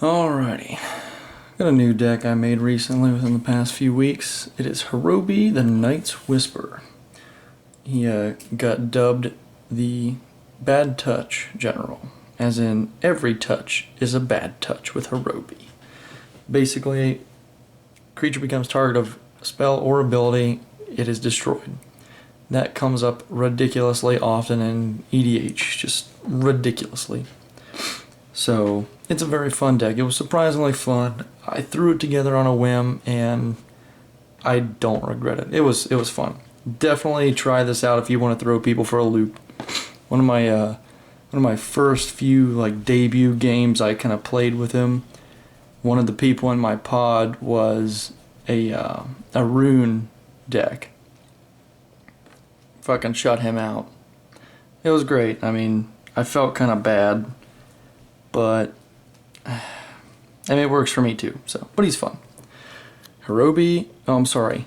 Alrighty, got a new deck I made recently within the past few weeks. It is Horobi the Night's Whisper. He got dubbed the Bad Touch General, as in every touch is a bad touch with Horobi. Basically, creature becomes target of a spell or ability, it is destroyed. That comes up ridiculously often in EDH, just ridiculously. So, it's a very fun deck. It was surprisingly fun. I threw it together on a whim, and I don't regret it. It was fun. Definitely try this out if you want to throw people for a loop. One of my first few debut games I kind of played with him. One of the people in my pod was a rune deck. Fucking shut him out. It was great. I mean, I felt kind of bad. But, I mean, it works for me too, so, but he's fun. Horobi, oh, I'm sorry.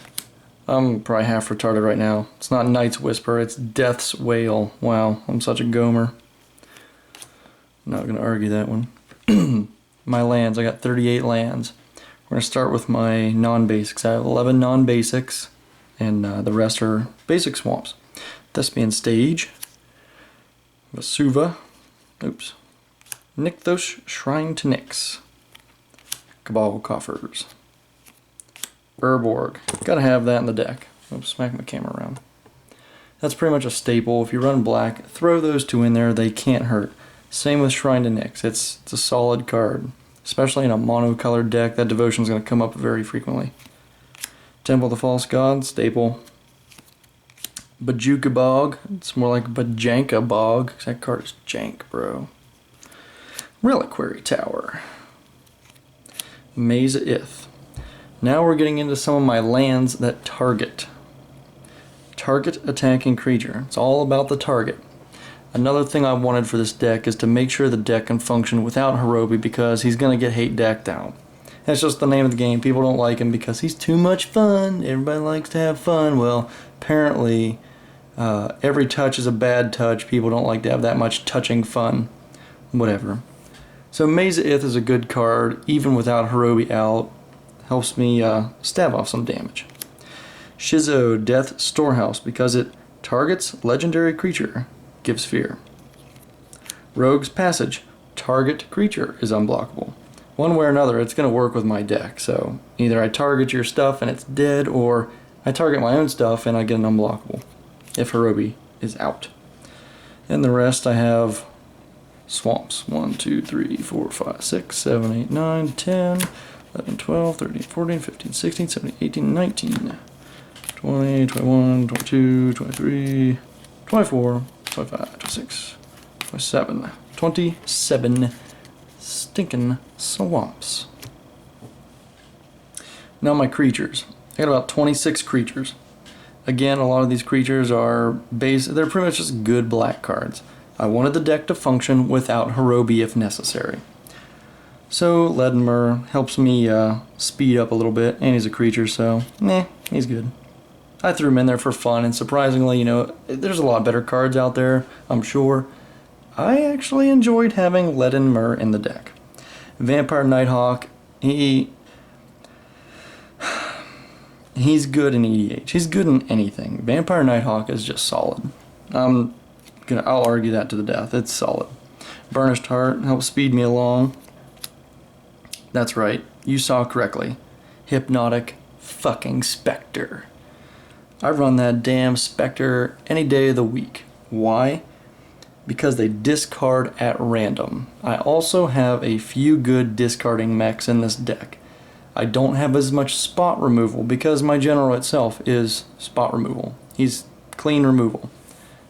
I'm probably half retarded right now. It's not Night's Whisper, it's Death's Wail. Wow, I'm such a gomer. I'm not going to argue that one. My lands, I got 38 lands. We're going to start with my non-basics. I have 11 non-basics, and the rest are basic swamps. Thespian Stage, Vasuva, oops. Nykthos Shrine to Nyx. Cabal Coffers. Urborg. Gotta have that in the deck. Oops, smack my camera around. That's pretty much a staple. If you run black, throw those two in there, they can't hurt. Same with Shrine to Nyx. It's a solid card. Especially in a monocolored deck, that devotion's gonna come up very frequently. Temple of the False God, staple. Bajuka Bog. It's more like Bajanka Bog, because that card is jank, bro. Reliquary Tower. Maze Ith. Now we're getting into some of my lands that target. Target attacking creature. It's all about the target. Another thing I wanted for this deck is to make sure the deck can function without Horobi because he's going to get hate decked out. That's just the name of the game. People don't like him because he's too much fun. Everybody likes to have fun. Well, apparently every touch is a bad touch. People don't like to have that much touching fun. Whatever. So Maze Ith is a good card, even without Horobi out. Helps me stab off some damage. Shizo Death Storehouse, because it targets legendary creature, gives fear. Rogue's Passage, target creature is unblockable. One way or another, it's going to work with my deck, so either I target your stuff and it's dead, or I target my own stuff and I get an unblockable, if Horobi is out. And the rest I have swamps. 1, 2, 3, 4, 5, 6, 7, 8, 9, 10, 11, 12, 13, 14, 15, 16, 17, 18, 19, 20, 21, 22, 23, 24, 25, 26, 27, 27 stinking swamps. Now my creatures. I got about 26 creatures. Again, a lot of these creatures are they're pretty much just good black cards. I wanted the deck to function without Horobi if necessary. So Ledinmer helps me speed up a little bit, and he's a creature, so he's good. I threw him in there for fun, and surprisingly, there's a lot better cards out there, I'm sure. I actually enjoyed having Ledinmer in the deck. Vampire Nighthawk, he's good in EDH. He's good in anything. Vampire Nighthawk is just solid. I'll argue that to the death. It's solid. Burnished Heart helps speed me along. That's right. You saw correctly. Hypnotic fucking Spectre. I run that damn Spectre any day of the week. Why? Because they discard at random. I also have a few good discarding mechs in this deck. I don't have as much spot removal because my general itself is spot removal. He's clean removal.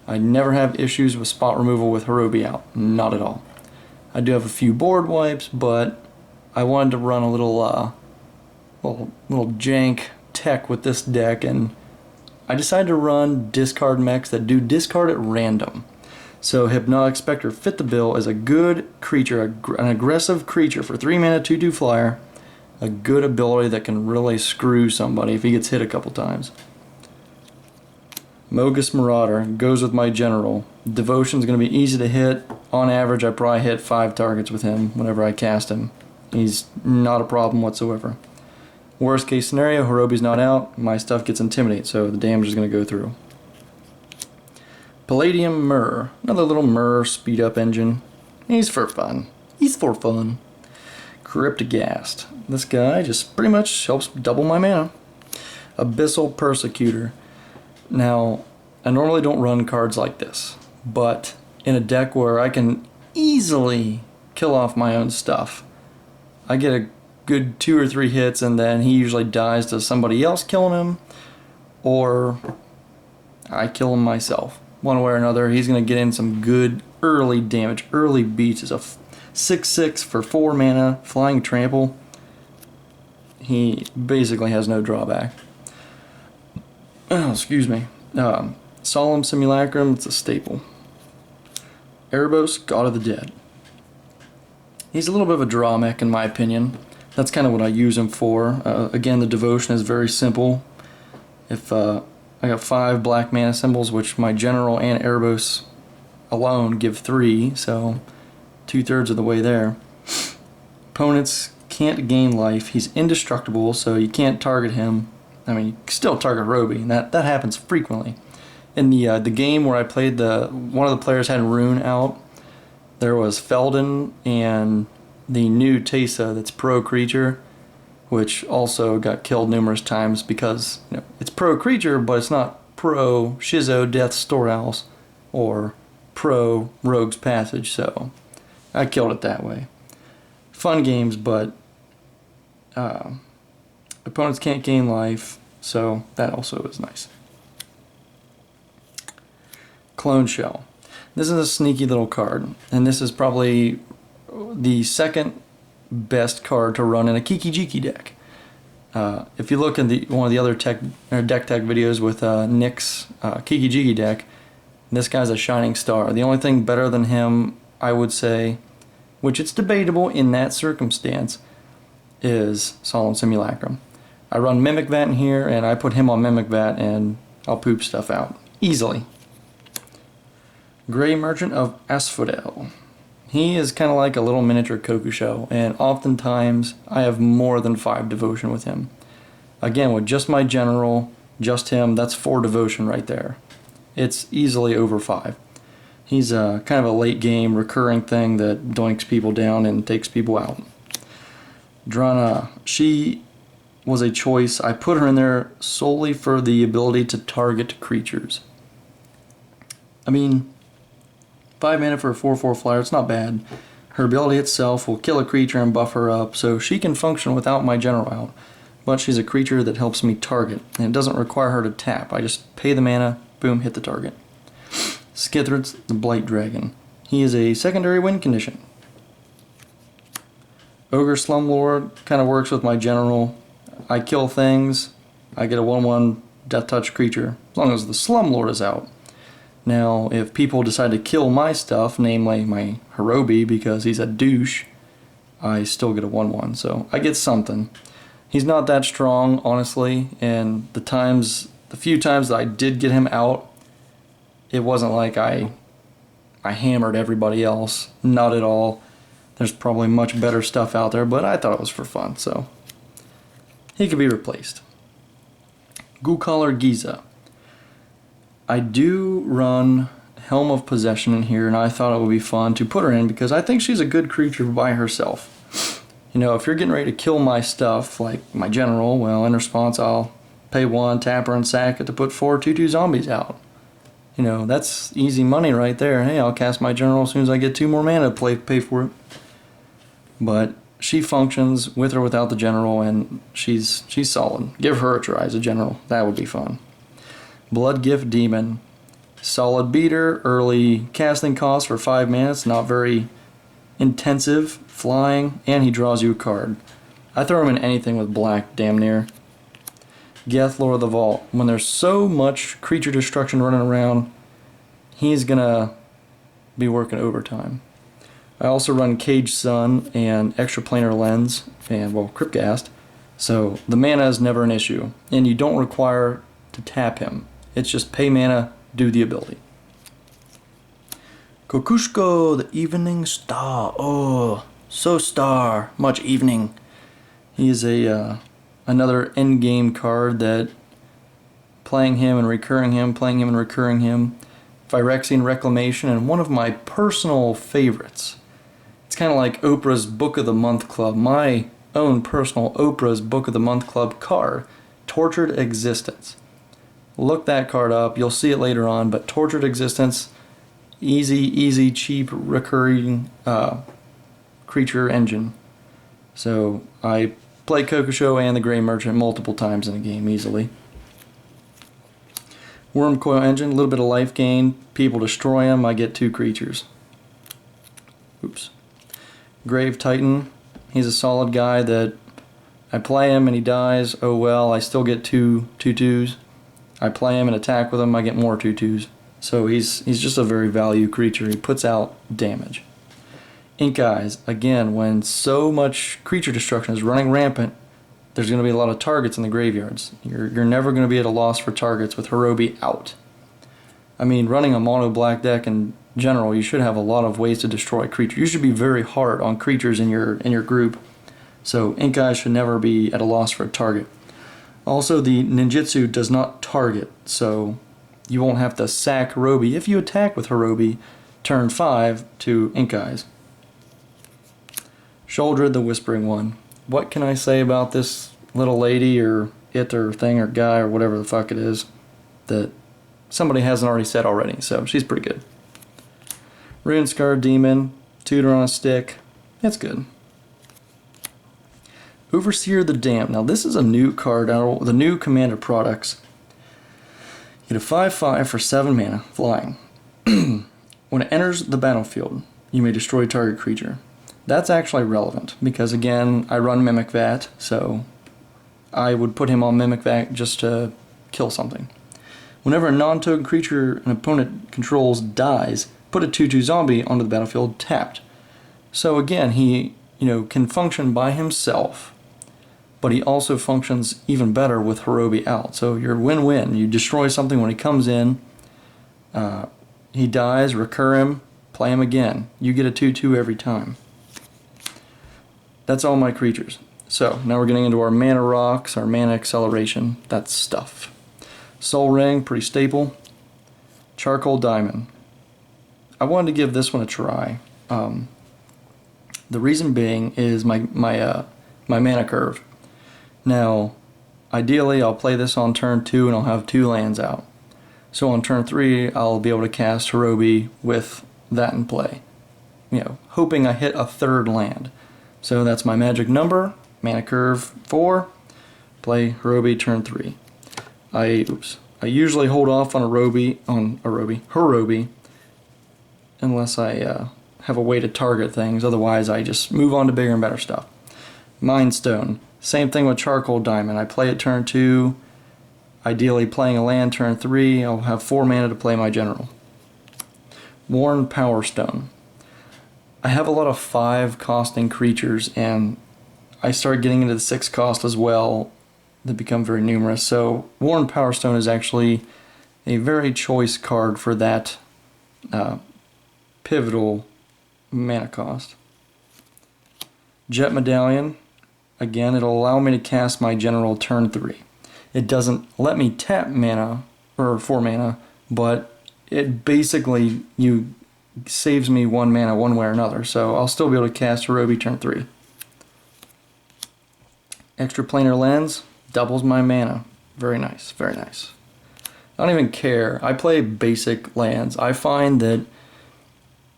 I never have issues with spot removal with Horobi out. Not at all. I do have a few board wipes, but I wanted to run a little jank tech with this deck, and I decided to run discard mechs that do discard at random. So Hypnotic Spectre fit the bill as a good creature, an aggressive creature for 3 mana, 2/2 flyer, a good ability that can really screw somebody if he gets hit a couple times. Mogus Marauder goes with my general. Devotion's going to be easy to hit. On average, I probably hit 5 targets with him whenever I cast him. He's not a problem whatsoever. Worst case scenario, Horobi's not out, my stuff gets Intimidate, so the damage is going to go through. Palladium Myrrh, another little Myrrh speed up engine. He's for fun. He's for fun. Cryptogast. This guy just pretty much helps double my mana. Abyssal Persecutor. Now, I normally don't run cards like this, but in a deck where I can easily kill off my own stuff, I get a good 2 or 3 hits and then he usually dies to somebody else killing him, or I kill him myself. One way or another, he's going to get in some good early damage. Early beats is a 6/6 for 4 mana, flying trample. He basically has no drawback. Oh, excuse me. Solemn Simulacrum, it's a staple. Erebos, God of the Dead. He's a little bit of a draw mech in my opinion. That's kind of what I use him for. Again, the devotion is very simple. If I got 5 black mana symbols, which my general and Erebos alone give 3, so 2/3 of the way there. Opponents can't gain life. He's indestructible, so you can't target him. I mean, you can still target Horobi, and that happens frequently. In the game where I played, one of the players had Rune out. There was Felden and the new Teysa that's pro creature, which also got killed numerous times because it's pro creature, but it's not pro Shizo Death Storehouse or pro Rogue's Passage, so I killed it that way. Fun games, but opponents can't gain life, so that also is nice. Clone Shell. This is a sneaky little card, and this is probably the second best card to run in a Kiki-Jiki deck. If you look at one of the other deck tech videos with Nick's Kiki-Jiki deck, this guy's a shining star. The only thing better than him, I would say, which it's debatable in that circumstance, is Solemn Simulacrum. I run Mimic Vat in here, and I put him on Mimic Vat, and I'll poop stuff out easily. Grey Merchant of Asphodel. He is kind of like a little miniature Kokusho, and oftentimes I have more than 5 devotion with him. Again, with just my general, just him, that's 4 devotion right there. It's easily over 5. He's kind of a late game recurring thing that doinks people down and takes people out. Drana, she was a choice. I put her in there solely for the ability to target creatures. I mean, 5 mana for a 4/4 flyer, it's not bad. Her ability itself will kill a creature and buff her up, so she can function without my general out. But she's a creature that helps me target, and it doesn't require her to tap. I just pay the mana, boom, hit the target. Skithrid's the Blight Dragon. He is a secondary win condition. Ogre Slumlord kind of works with my general. I kill things, I get a 1/1 Death Touch creature, as long as the Slumlord is out. Now, if people decide to kill my stuff, namely my Horobi, because he's a douche, I still get a 1/1, so I get something. He's not that strong, honestly, and the few times that I did get him out, it wasn't like I hammered everybody else. Not at all. There's probably much better stuff out there, but I thought it was for fun, so he could be replaced. Ghoulcaller Giza. I do run Helm of Possession in here, and I thought it would be fun to put her in because I think she's a good creature by herself. If you're getting ready to kill my stuff, like my general, well, in response, I'll pay 1, tap her, and sack it to put 4 2/2 zombies out. That's easy money right there. Hey, I'll cast my general as soon as I get 2 more mana to pay for it. But she functions with or without the general, and she's solid. Give her a try as a general. That would be fun. Bloodgift Demon. Solid beater, early casting cost for 5 mana. It's not very intensive, flying, and he draws you a card. I throw him in anything with black, damn near. Geth, Lord of the Vault. When there's so much creature destruction running around, he's gonna be working overtime. I also run Cage Sun and Extraplanar Lens, and, Cryptgast, so the mana is never an issue, and you don't require to tap him. It's just pay mana, do the ability. Kokushko, the Evening Star. Oh, So star, much evening. He is a another endgame card that playing him and recurring him, playing him and recurring him. Phyrexian Reclamation, and one of my personal favorites. It's kind of like Oprah's Book of the Month Club. My own personal Oprah's Book of the Month Club card, Tortured Existence. Look that card up. You'll see it later on, but Tortured Existence, easy, cheap, recurring creature engine. So I play Kokosho and the Grey Merchant multiple times in a game easily. Worm Coil Engine, a little bit of life gain. People destroy him, I get 2 creatures. Oops. Grave Titan, he's a solid guy that I play him and he dies. Oh well, I still get 2 2/2s. I play him and attack with him, I get more 2/2s. So he's just a very value creature. He puts out damage. Ink Eyes, again, when so much creature destruction is running rampant, there's going to be a lot of targets in the graveyards. You're never going to be at a loss for targets with Horobi out. I mean, running a mono black deck in general, you should have a lot of ways to destroy creatures. You should be very hard on creatures in your group. So Ink Eyes should never be at a loss for a target. Also, the ninjutsu does not target, so you won't have to sack Horobi if you attack with Horobi turn 5 to Ink Eyes. Sheoldred the Whispering One. What can I say about this little lady or it or thing or guy or whatever the fuck it is that somebody hasn't already said already? So she's pretty good. Runescarred Demon, Tutor on a Stick. It's good. Overseer the Damned. Now this is a new card out of the new Commander products. You get a 5/5 for 7 mana, flying. When it enters the battlefield, you may destroy target creature. That's actually relevant, because again, I run Mimic Vat, so I would put him on Mimic Vat just to kill something. Whenever a non-token creature an opponent controls dies, put a 2/2 zombie onto the battlefield tapped. So again, he can function by himself, but he also functions even better with Horobi out. So you're win-win. You destroy something when he comes in, he dies, recur him, play him again. You get a 2/2 every time. That's all my creatures. So now we're getting into our mana rocks, our mana acceleration, that stuff. Soul Ring, pretty staple. Charcoal Diamond. I wanted to give this one a try. The reason being is my mana curve. Now, ideally I'll play this on turn 2 and I'll have 2 lands out. So on turn 3 I'll be able to cast Horobi with that in play. Hoping I hit a 3rd land. So that's my magic number, mana curve 4, play Horobi turn 3. I usually hold off on Horobi, unless I have a way to target things. Otherwise, I just move on to bigger and better stuff. Mind Stone, same thing with Charcoal Diamond. I play it turn 2, ideally playing a land turn 3. I'll have 4 mana to play my general. Worn Power Stone. I have a lot of 5 costing creatures, and I start getting into the 6 cost as well that become very numerous. So Worn Power Stone is actually a very choice card for that pivotal mana cost. Jet Medallion, again, it'll allow me to cast my general turn 3. It doesn't let me tap mana, or 4 mana, but it basically, saves me 1 mana one way or another, so I'll still be able to cast Horobi turn 3. Extraplanar Lens doubles my mana. Very nice, very nice. I don't even care. I play basic lands. I find that,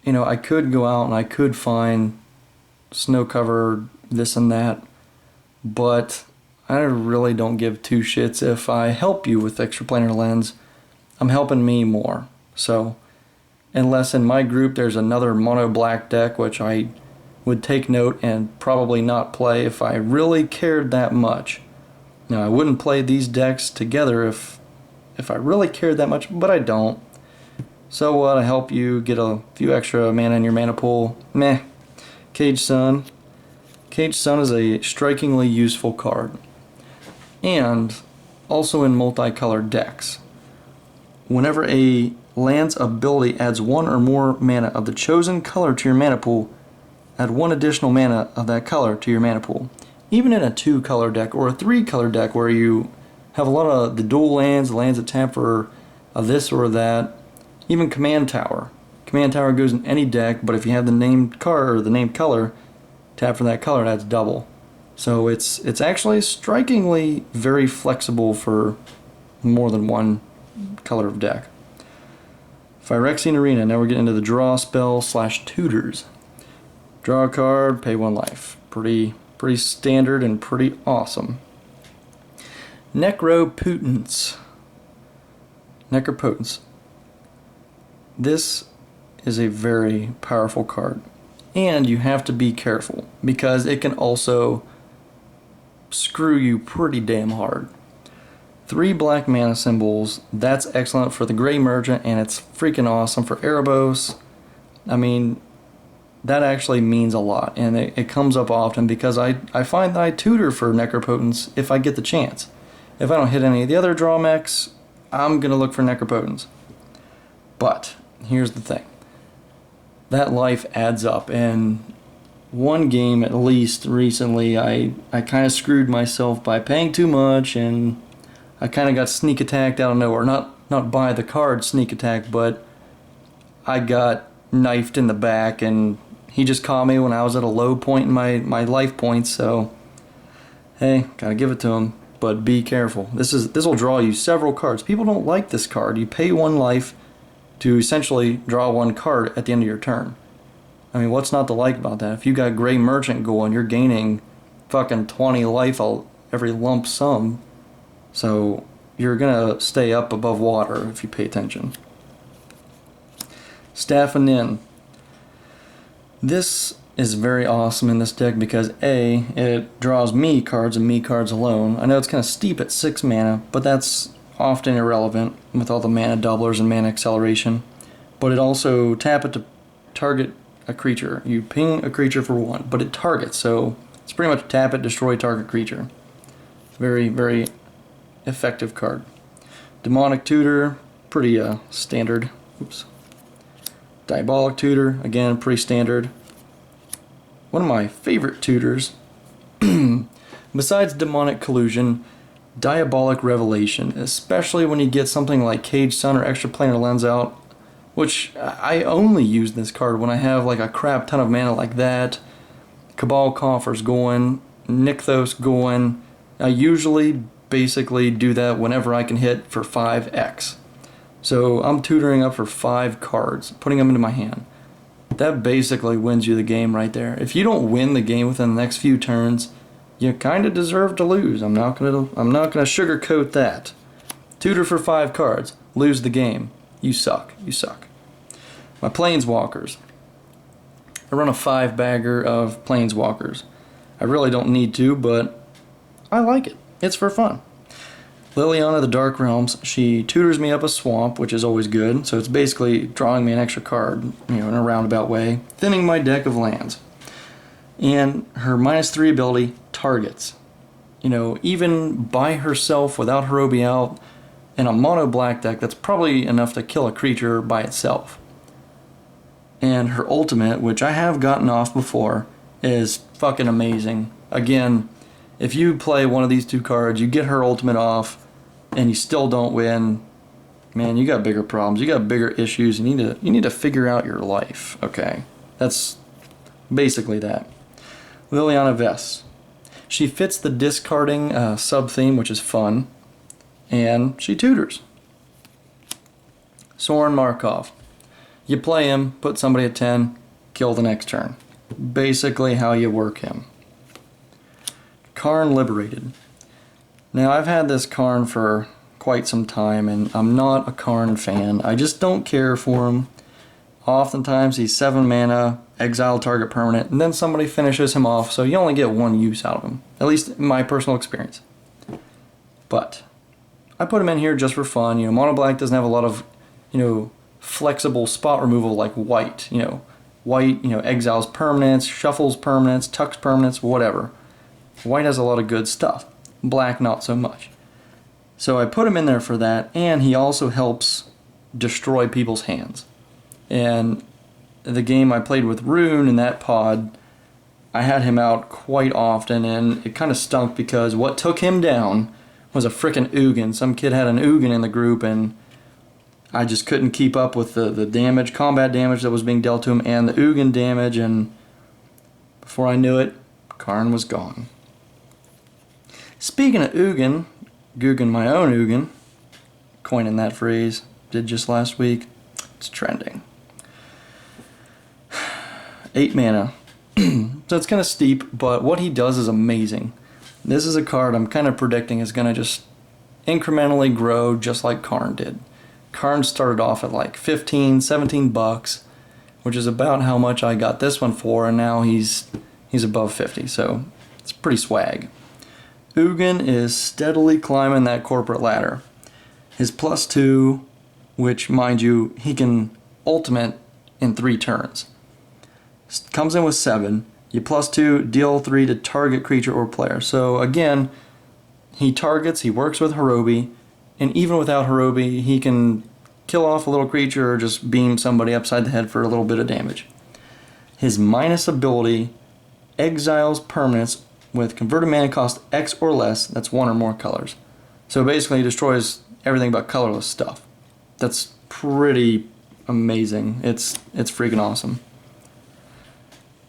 I could go out and I could find snow cover, this and that, but I really don't give 2 shits if I help you with Extraplanar Lens. I'm helping me more. So unless in my group there's another mono black deck, which I would take note and probably not play if I really cared that much. Now, I wouldn't play these decks together if I really cared that much, but I don't. So what, I help you get a few extra mana in your mana pool. Meh. Cage Sun. Cage Sun is a strikingly useful card. And also in multicolored decks. Whenever a land's ability adds 1 or more mana of the chosen color to your mana pool, add 1 additional mana of that color to your mana pool. Even in a 2-color deck or a 3-color deck where you have a lot of the dual lands, the lands that tap for this or that, even Command Tower. Command Tower goes in any deck, but if you have the named card or the named color, tap for that color, that's double. So it's actually strikingly very flexible for more than 1 color of deck. Phyrexian Arena, now we're getting into the draw spell / tutors. Draw a card, pay 1 life. Pretty standard and pretty awesome. Necropotence. Necropotence. This is a very powerful card. And you have to be careful, because it can also screw you pretty damn hard. 3 black mana symbols, that's excellent for the Grey Merchant, and it's freaking awesome for Erebos. I mean, that actually means a lot, and it comes up often because I find that I tutor for Necropotence if I get the chance. If I don't hit any of the other draw mechs, I'm going to look for Necropotence. But, here's the thing. That life adds up, and one game at least recently I kind of screwed myself by paying too much, and I kind of got sneak attacked out of nowhere. Not by the card sneak attack, but I got knifed in the back, and he just caught me when I was at a low point in my life points, so hey, gotta give it to him. But be careful. This will draw you several cards. People don't like this card. You pay 1 life to essentially draw 1 card at the end of your turn. I mean, what's not to like about that? If you got Grey Merchant going, you're gaining fucking 20 life every lump sum. So you're gonna stay up above water if you pay attention. Staff and Nin. This is very awesome in this deck because A, it draws me cards and me cards alone. I know it's kind of steep at 6 mana, but that's often irrelevant with all the mana doublers and mana acceleration. But it also tap it to target a creature. You ping a creature for 1, but it targets, so it's pretty much tap it, destroy target creature. Very, very effective card. Demonic Tutor, pretty standard. Oops. Diabolic Tutor, again, pretty standard. One of my favorite tutors, besides Demonic Collusion, Diabolic Revelation, especially when you get something like Cage Sun or Extraplanar Lens out, which I only use this card when I have like a crap ton of mana like that. Cabal Coffers going, Nykthos going. I usually basically do that whenever I can hit for 5x. So I'm tutoring up for 5 cards, putting them into my hand. That basically wins you the game right there. If you don't win the game within the next few turns, you kind of deserve to lose. I'm not gonna sugarcoat that. Tutor for 5 cards, lose the game. You suck. You suck. My Planeswalkers. I run a 5-bagger of Planeswalkers. I really don't need to, but I like it. It's for fun. Liliana the Dark Realms, she tutors me up a swamp, which is always good, so it's basically drawing me an extra card, in a roundabout way, thinning my deck of lands. And her -3 ability targets. Even by herself, without Horobi out, in a mono black deck, that's probably enough to kill a creature by itself. And her ultimate, which I have gotten off before, is fucking amazing. Again, if you play one of these 2 cards, you get her ultimate off, and you still don't win, man, you got bigger problems. You got bigger issues. You need to figure out your life. Okay, that's basically that. Liliana Vess. She fits the discarding sub-theme, which is fun, and she tutors. Soren Markov. You play him, put somebody at 10, kill the next turn. Basically how you work him. Karn Liberated. Now, I've had this Karn for quite some time, and I'm not a Karn fan. I just don't care for him. Oftentimes, he's 7 mana, exile target permanent, and then somebody finishes him off, so you only get 1 use out of him. At least in my personal experience. But I put him in here just for fun. Mono Black doesn't have a lot of, flexible spot removal like white. White, exiles permanents, shuffles permanents, tucks permanents, whatever. White has a lot of good stuff. Black, not so much. So I put him in there for that, and he also helps destroy people's hands. And the game I played with Rune in that pod, I had him out quite often, and it kind of stunk because what took him down was a frickin' Ugin. Some kid had an Ugin in the group, and I just couldn't keep up with the damage, combat damage that was being dealt to him, and the Ugin damage, and before I knew it, Karn was gone. Speaking of Ugin, Guggen my own Ugin, coining that phrase, did just last week. It's trending. 8 mana. So it's kind of steep, but what he does is amazing. This is a card I'm kind of predicting is going to just incrementally grow just like Karn did. Karn started off at like 15, 17 bucks, which is about how much I got this one for, and now he's above 50, so it's pretty swag. Ugin is steadily climbing that corporate ladder. His +2, which, mind you, he can ultimate in 3 turns, comes in with 7. You +2, deal 3 to target creature or player. So again, he targets, he works with Horobi, and even without Horobi, he can kill off a little creature or just beam somebody upside the head for a little bit of damage. His minus ability exiles permanents with converted mana cost X or less, that's 1 or more colors. So basically he destroys everything but colorless stuff. That's pretty amazing. It's freaking awesome.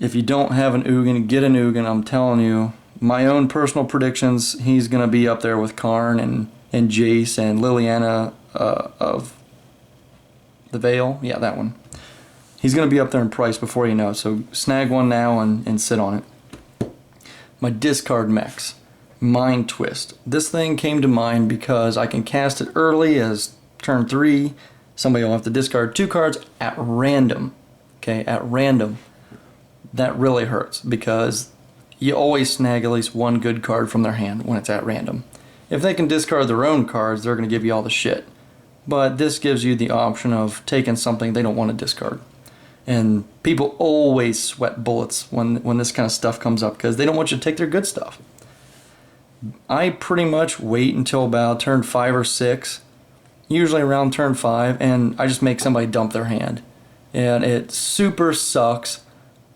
If you don't have an Ugin, get an Ugin. I'm telling you, my own personal predictions, he's going to be up there with Karn and Jace and Liliana of the Veil. Yeah, that one. He's going to be up there in price before you know it, so snag one now and sit on it. My discard mechs. Mind Twist. This thing came to mind because I can cast it early as turn 3. Somebody will have to discard 2 cards at random. Okay, at random. That really hurts because you always snag at least 1 good card from their hand when it's at random. If they can discard their own cards, they're going to give you all the shit. But this gives you the option of taking something they don't want to discard. And people always sweat bullets when this kind of stuff comes up because they don't want you to take their good stuff. I pretty much wait until about turn 5 or 6, usually around turn 5, and I just make somebody dump their hand. And it super sucks,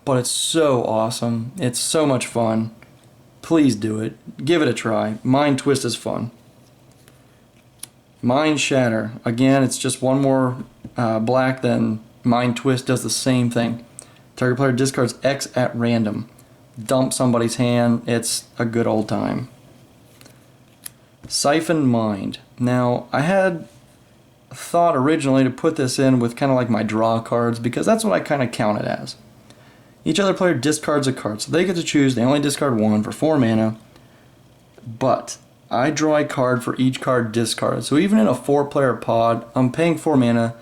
but it's so awesome. It's so much fun. Please do it. Give it a try. Mind Twist is fun. Mind Shatter. Again, it's just 1 more black than Mind Twist does the same thing. Target player discards X at random. Dump somebody's hand. It's a good old time. Siphon Mind. Now, I had thought originally to put this in with kind of like my draw cards because that's what I kind of count it as. Each other player discards a card, so they get to choose. They only discard 1 for 4 mana, but I draw a card for each card discarded. So even in a 4-player pod, I'm paying 4 mana,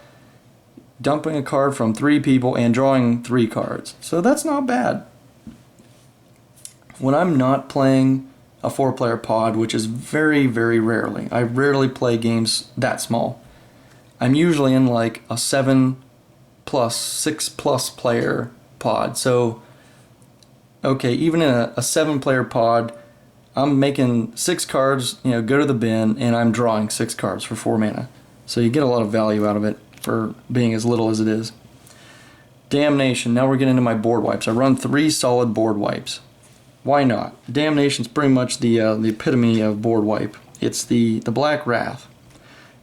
dumping a card from 3 people, and drawing 3 cards. So that's not bad. When I'm not playing a 4-player pod, which is very, very rarely, I rarely play games that small. I'm usually in like a 7+, 6+ player pod. So, okay, even in a 7-player pod, I'm making 6 cards, go to the bin, and I'm drawing 6 cards for 4 mana. So you get a lot of value out of it for being as little as it is. Damnation. Now we're getting into my board wipes. I run 3 solid board wipes. Why not? Damnation's pretty much the epitome of board wipe. It's the Black Wrath.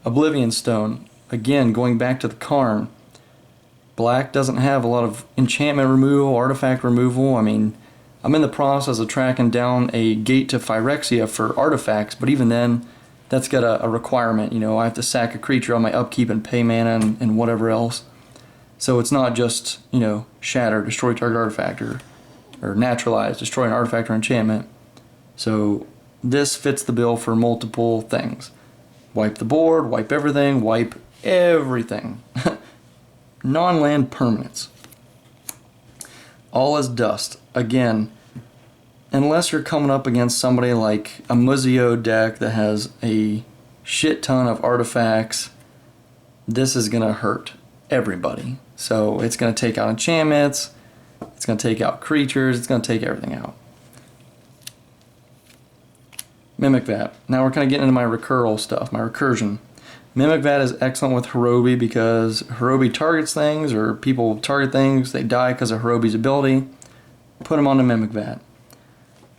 Oblivion Stone. Again, going back to the Karn. Black doesn't have a lot of enchantment removal, artifact removal. I mean, I'm in the process of tracking down a gate to Phyrexia for artifacts, but even then, that's got a requirement. I have to sack a creature on my upkeep and pay mana and whatever else. So it's not just, shatter, destroy target artifact, or naturalize, destroy an artifact or enchantment. So this fits the bill for multiple things. Wipe the board, wipe everything, wipe everything. Non-land permanents. All is dust. Again, unless you're coming up against somebody like a Muzio deck that has a shit ton of artifacts, this is going to hurt everybody. So it's going to take out enchantments, it's going to take out creatures, it's going to take everything out. Mimic Vat. Now we're kind of getting into my recurral stuff, my recursion. Mimic Vat is excellent with Horobi because Horobi targets things, or people target things, they die because of Horobi's ability. put him on the Mimic Vat.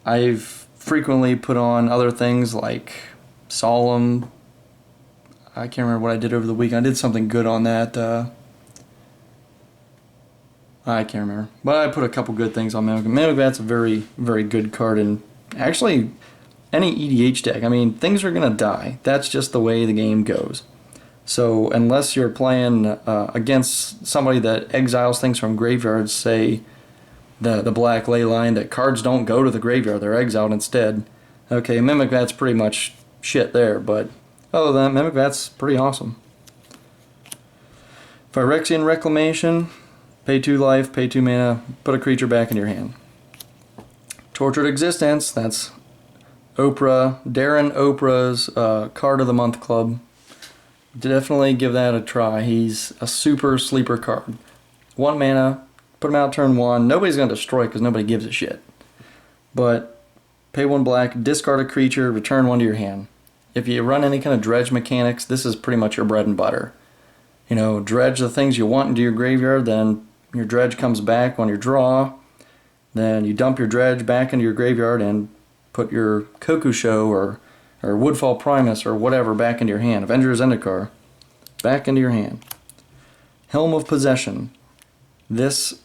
I've frequently put on other things like Solemn. I can't remember what I did over the weekend. I did something good on that. I can't remember. But I put a couple good things on Mimic. Mimic Vat's a very, very good card in actually any EDH deck. I mean, things are going to die. That's just the way the game goes. So unless you're playing against somebody that exiles things from graveyards, say the black ley line, that cards don't go to the graveyard, they're exiled instead. Okay, Mimic Vat's pretty much shit there, but other than that, Mimic Vat's pretty awesome. Phyrexian Reclamation, pay 2 life, pay 2 mana, put a creature back in your hand. Tortured Existence, that's Darren Oprah's Card of the Month Club. Definitely give that a try. He's a super sleeper card. 1 mana, put him out turn 1. Nobody's going to destroy because nobody gives a shit. But pay 1 black, discard a creature, return 1 to your hand. If you run any kind of dredge mechanics, this is pretty much your bread and butter. You know, dredge the things you want into your graveyard, then your dredge comes back on your draw. Then you dump your dredge back into your graveyard and put your Kokusho or Woodfall Primus or whatever back into your hand. Avengers Zendikar back into your hand. Helm of Possession. This,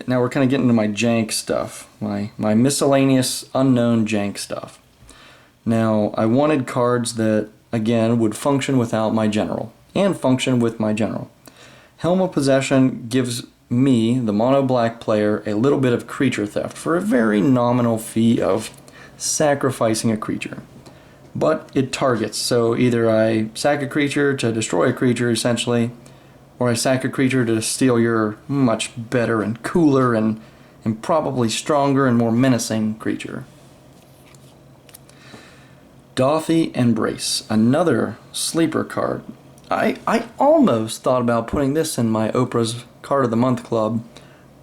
now we're kind of getting into my jank stuff, my miscellaneous unknown jank stuff. Now, I wanted cards that, again, would function without my general, and function with my general. Helm of Possession gives me, the mono black player, a little bit of creature theft for a very nominal fee of sacrificing a creature. But it targets, so either I sack a creature to destroy a creature, essentially, or I sack a creature to steal your much better and cooler and probably stronger and more menacing creature. Dauthi Embrace, another sleeper card. I almost thought about putting this in my Oprah's Card of the Month Club,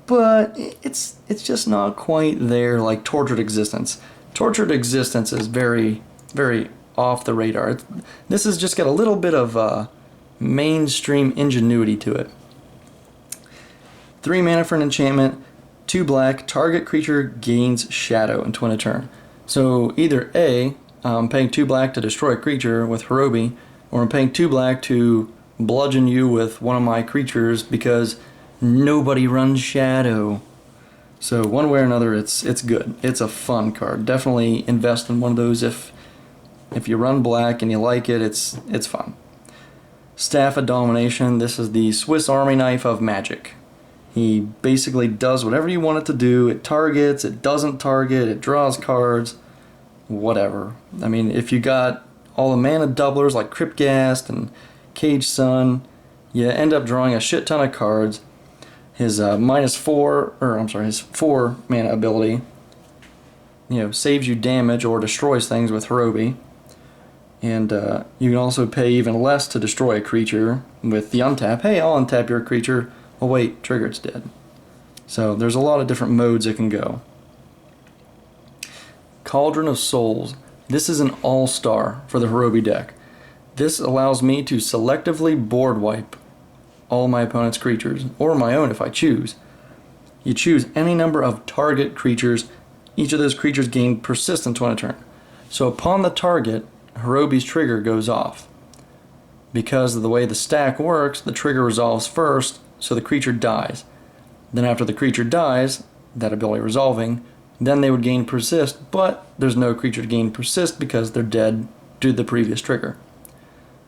but it's just not quite there like Tortured Existence. Tortured Existence is very, very off the radar. This has just got a little bit of mainstream ingenuity to it. 3 mana for an enchantment, 2 black, target creature gains shadow until end of turn. So either A, I'm paying 2 black to destroy a creature with Horobi, or I'm paying 2 black to bludgeon you with one of my creatures because nobody runs shadow. So one way or another, it's good. It's a fun card. Definitely invest in one of those if you run black and you like it. It's fun. Staff of Domination. This is the Swiss Army knife of Magic. He basically does whatever you want it to do. It targets, it doesn't target, it draws cards, whatever. I mean, if you got all the mana doublers like Cryptghast and Cage Sun, you end up drawing a shit ton of cards. His his 4 mana ability, saves you damage or destroys things with Horobi. And you can also pay even less to destroy a creature with the untap. Hey, I'll untap your creature. Oh wait, trigger, it's dead. So there's a lot of different modes it can go. Cauldron of Souls. This is an all-star for the Horobi deck. This allows me to selectively board wipe all my opponent's creatures, or my own if I choose. You choose any number of target creatures. Each of those creatures gain persistence on a turn. So upon the target, Horobi's trigger goes off. Because of the way the stack works, the trigger resolves first, so the creature dies. Then after the creature dies, that ability resolving, then they would gain persist, but there's no creature to gain persist because they're dead due to the previous trigger.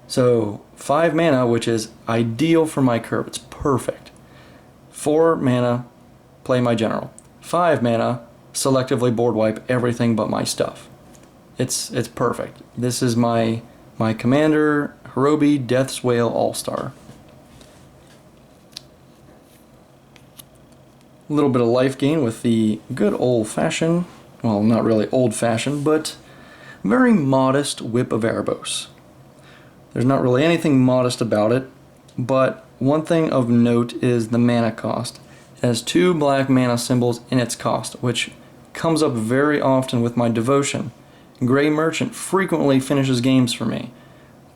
So 5 mana, which is ideal for my curve. It's perfect. 4 mana, play my general. 5 mana, selectively board wipe everything but my stuff. It's perfect. This is my commander, Horobi Death's Wail All-Star. A little bit of life gain with the good old-fashioned, well, not really old-fashioned, but very modest Whip of Erebos. There's not really anything modest about it, but one thing of note is the mana cost. It has 2 black mana symbols in its cost, which comes up very often with my devotion. Gray Merchant frequently finishes games for me.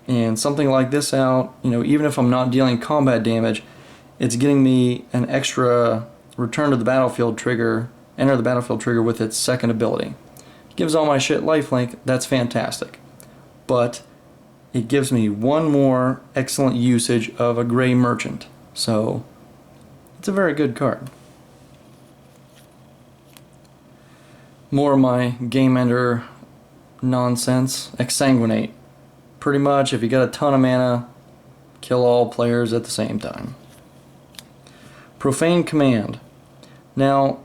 And something like this out, even if I'm not dealing combat damage, it's getting me an extra return to the battlefield trigger, enter the battlefield trigger with its second ability. It gives all my shit lifelink, that's fantastic. But it gives me one more excellent usage of a Gray Merchant. So, it's a very good card. More of my game ender nonsense. Exsanguinate. Pretty much, if you got a ton of mana, kill all players at the same time. Profane Command. Now,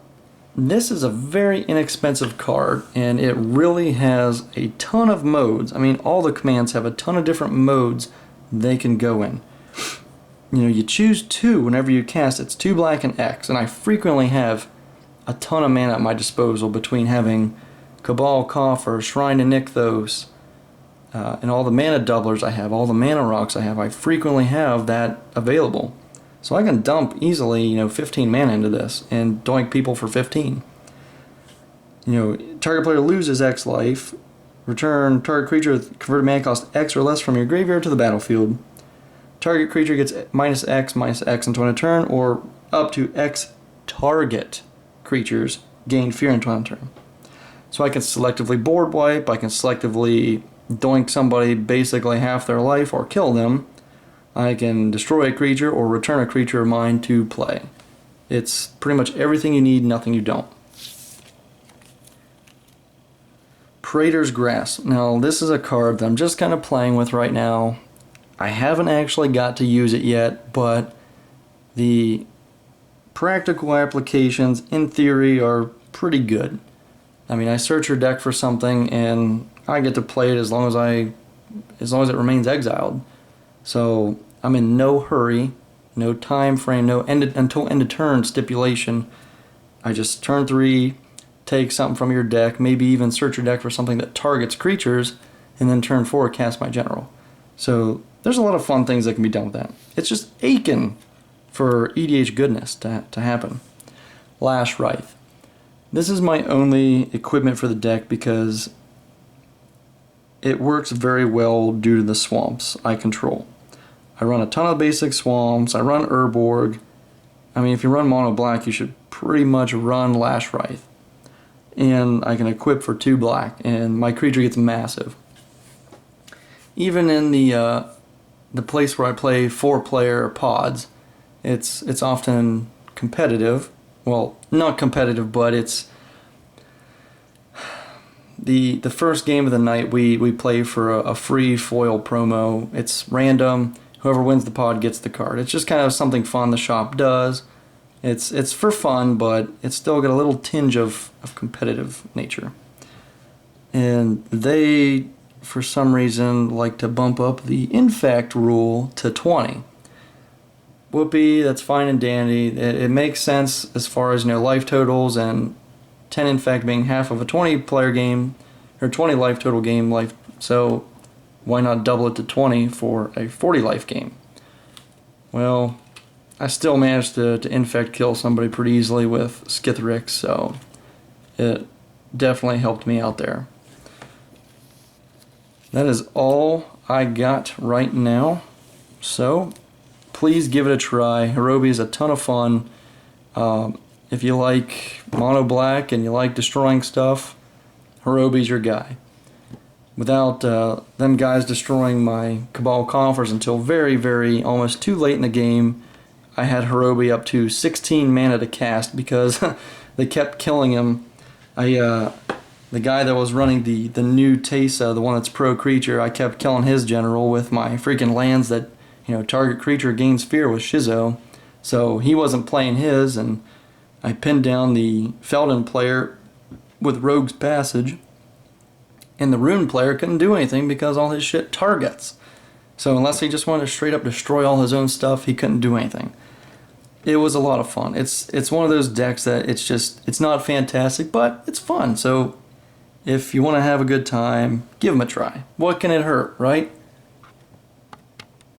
this is a very inexpensive card, and it really has a ton of modes. I mean, all the commands have a ton of different modes they can go in. You know, you choose 2 whenever you cast. It's 2 black and X, and I frequently have a ton of mana at my disposal between having Cabal Coffer, Shrine to Nykthos, and all the mana doublers I have, all the mana rocks I have. I frequently have that available. So I can dump easily, 15 mana into this and doink people for 15. Target player loses X life. Return target creature with converted mana cost X or less from your graveyard to the battlefield. Target creature gets -X until end of turn, or up to X target creatures gain fear until end of turn. So I can selectively board wipe, I can selectively doink somebody basically half their life or kill them. I can destroy a creature or return a creature of mine to play. It's pretty much everything you need, nothing you don't. Praetor's Grasp. Now, this is a card that I'm just kind of playing with right now. I haven't actually got to use it yet, but the practical applications, in theory, are pretty good. I mean, I search your deck for something, and I get to play it as long as it remains exiled. So I'm in no hurry, no time frame, until end of turn stipulation. I just turn 3, take something from your deck, maybe even search your deck for something that targets creatures, and then turn 4 cast my general. So there's a lot of fun things that can be done with that. It's just aching for EDH goodness to happen. Lash Wraith. This is my only equipment for the deck because it works very well due to the swamps I control. I run a ton of basic swamps, I run Urborg. I mean, if you run mono black, you should pretty much run Lash Wraith. And I can equip for 2 black, and my creature gets massive. Even in the place where I play 4-player pods, it's often competitive. Well, not competitive, but it's the first game of the night we play for a free foil promo. It's random. Whoever wins the pod gets the card. It's just kind of something fun the shop does. It's for fun, but it's still got a little tinge of competitive nature. And they, for some reason, like to bump up the infect rule to 20. Whoopee, that's fine and dandy. It makes sense as far as life totals, and 10 infect being half of a 20-player game, or 20 life total game life. So why not double it to 20 for a 40 life game? Well, I still managed to infect kill somebody pretty easily with Skithiryx, so it definitely helped me out there. That is all I got right now. So please give it a try. Horobi is a ton of fun. If you like mono black and you like destroying stuff, Horobi's your guy. Without them guys destroying my Cabal Coffers until very, very almost too late in the game, I had Horobi up to 16 mana to cast because they kept killing him. The guy that was running the new Tesa, the one that's pro creature, I kept killing his general with my freaking lands that target creature gains fear with Shizo. So he wasn't playing his, and I pinned down the Felden player with Rogue's Passage, and the Rune player couldn't do anything because all his shit targets. So unless he just wanted to straight up destroy all his own stuff, he couldn't do anything. It was a lot of fun. It's one of those decks that it's not fantastic, but it's fun. So if you want to have a good time, give them a try. What can it hurt, right?